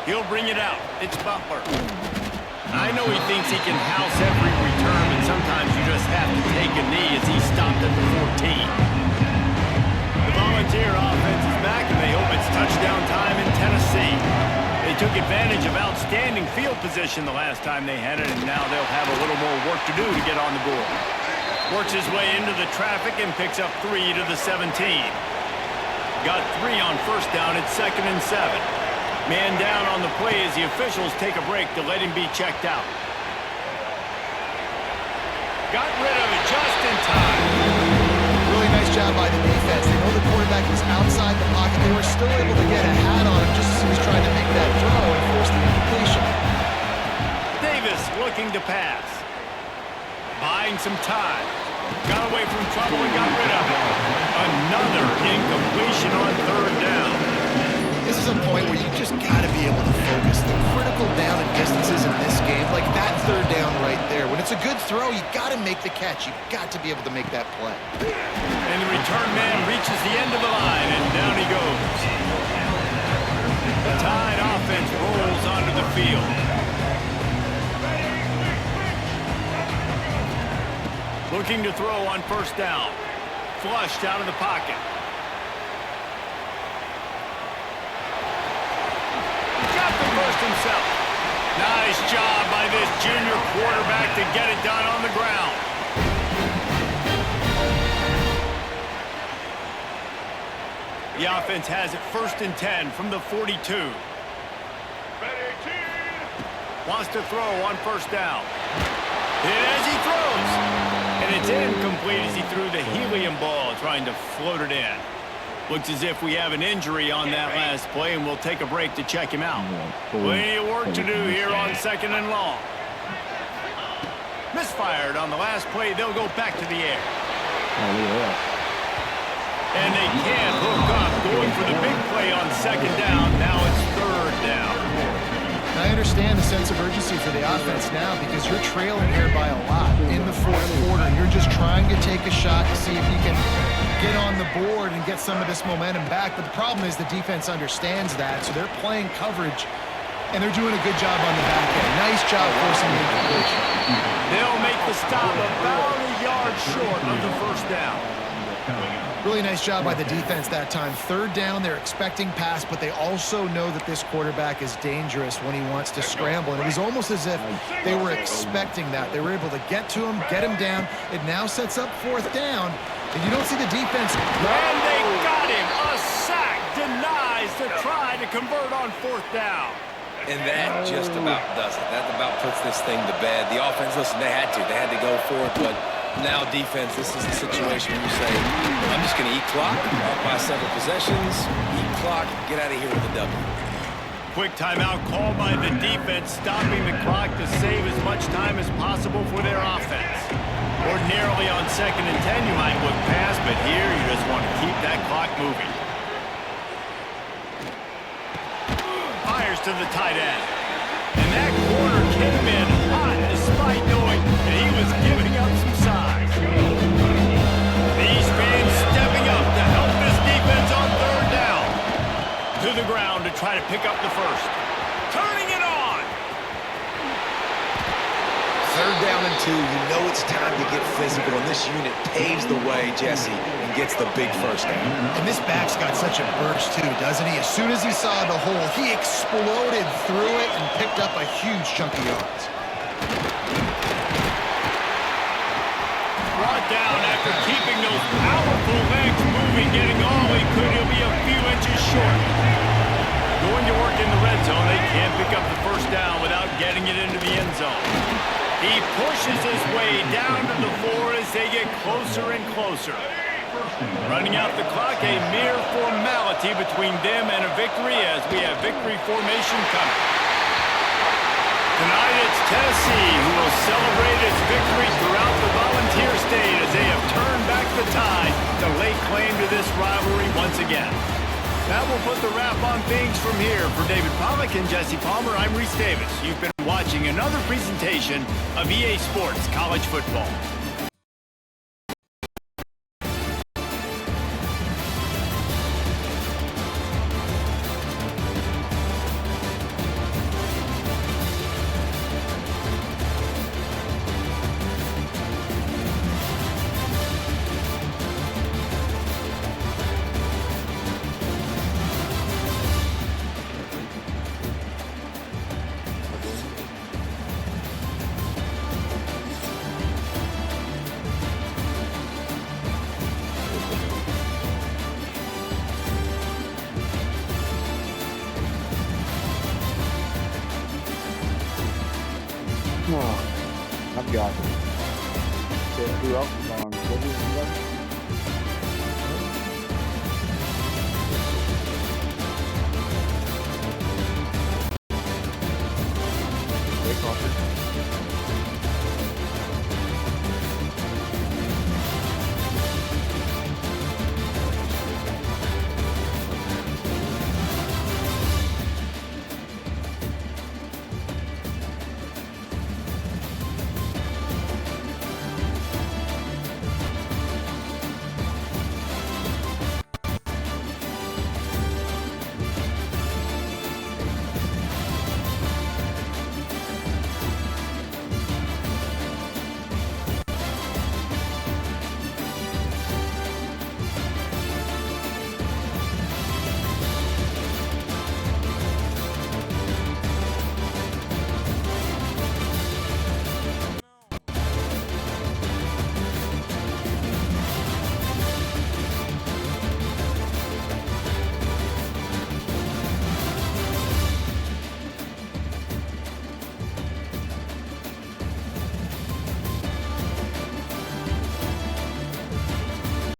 He'll bring it out. It's Butler. I know he thinks he can house every return, but sometimes you just have to take a knee as he stopped at the 14. The Volunteer offense is back, and they hope it's touchdown time in Tennessee. They took advantage of outstanding field position the last time they had it, and now they'll have a little more work to do to get on the board. Works his way into the traffic and picks up 3 to the 17. Got 3 on first down. It's 2nd and 7. Man down on the play as the officials take a break to let him be checked out. Got rid of it just in time. Really nice job by the defense. They know the quarterback was outside the pocket. They were still able to get a hat on him just as he was trying to make that throw and force the incompletion. Davis looking to pass. Buying some time. Got away from trouble and got rid of it. Another incompletion on 3rd down. This is a point where you just got to be able to focus. The critical down and distances in this game, like that 3rd down right there. When it's a good throw, you got to make the catch. You've got to be able to make that play. And the return man reaches the end of the line, and down he goes. The Tide offense rolls onto the field. Looking to throw on 1st down. Flushed out of the pocket. Got the burst himself. Nice job by this junior quarterback to get it done on the ground. The offense has it 1st and 10 from the 42. Wants to throw on 1st down. Hit as he throws. And it's incomplete as he threw the helium ball, trying to float it in. Looks as if we have an injury on that last play, and we'll take a break to check him out. Plenty of work to do here on 2nd and long. Misfired on the last play. They'll go back to the air. And they can't hook up, going for the big play on 2nd down. Now it's 3rd down. I understand the sense of urgency for the offense now because you're trailing here by a lot in the 4th quarter. You're just trying to take a shot to see if you can get on the board and get some of this momentum back. But the problem is the defense understands that, so they're playing coverage, and they're doing a good job on the back end. Nice job forcing the incompletion. They'll make the stop about a yard short of the 1st down. Really nice job by the defense that time. 3rd down, they're expecting pass, but they also know that this quarterback is dangerous when he wants to scramble. And it was almost as if they were expecting that. They were able to get to him, get him down. It now sets up 4th down, and you don't see the defense. And they got him. A sack denies the try to convert on 4th down. And that just about does it. That about puts this thing to bed. The offense, listen, they had to go for it, but now defense, this is the situation where you say, I'm just going to eat clock, up by several possessions, eat clock, get out of here with a W. Quick timeout called by the defense, stopping the clock to save as much time as possible for their offense. Ordinarily on 2nd and 10, you might look past, but here you just want to keep that clock moving. Fires to the tight end. And that corner came in hot despite knowing that he was giving up some size. These fans stepping up to help this defense on 3rd down. To the ground to try to pick up the 1st. Turning it on. 3rd down and 2, you know it's time to get physical, and this unit paves the way, Jesse, and gets the big 1st down. And this back's got such a burst too, doesn't he? As soon as he saw the hole, he exploded through it and picked up a huge chunk of yards. Brought down after keeping those powerful legs moving, getting all he could. He'll be a few inches short. Going to work in the red zone. They can't pick up the 1st down without getting it into the end zone. He pushes his way down to the 4 as they get closer and closer. Running out the clock, a mere formality between them and a victory as we have victory formation coming. Tonight it's Tennessee who will celebrate its victory throughout the Volunteer State as they have turned back the tide to lay claim to this rivalry once again. That will put the wrap on things from here. For David Pollack and Jesse Palmer, I'm Reese Davis. You've been watching another presentation of EA Sports College Football. Oh, I've got it. Yeah, who else is on? Jake Crawford.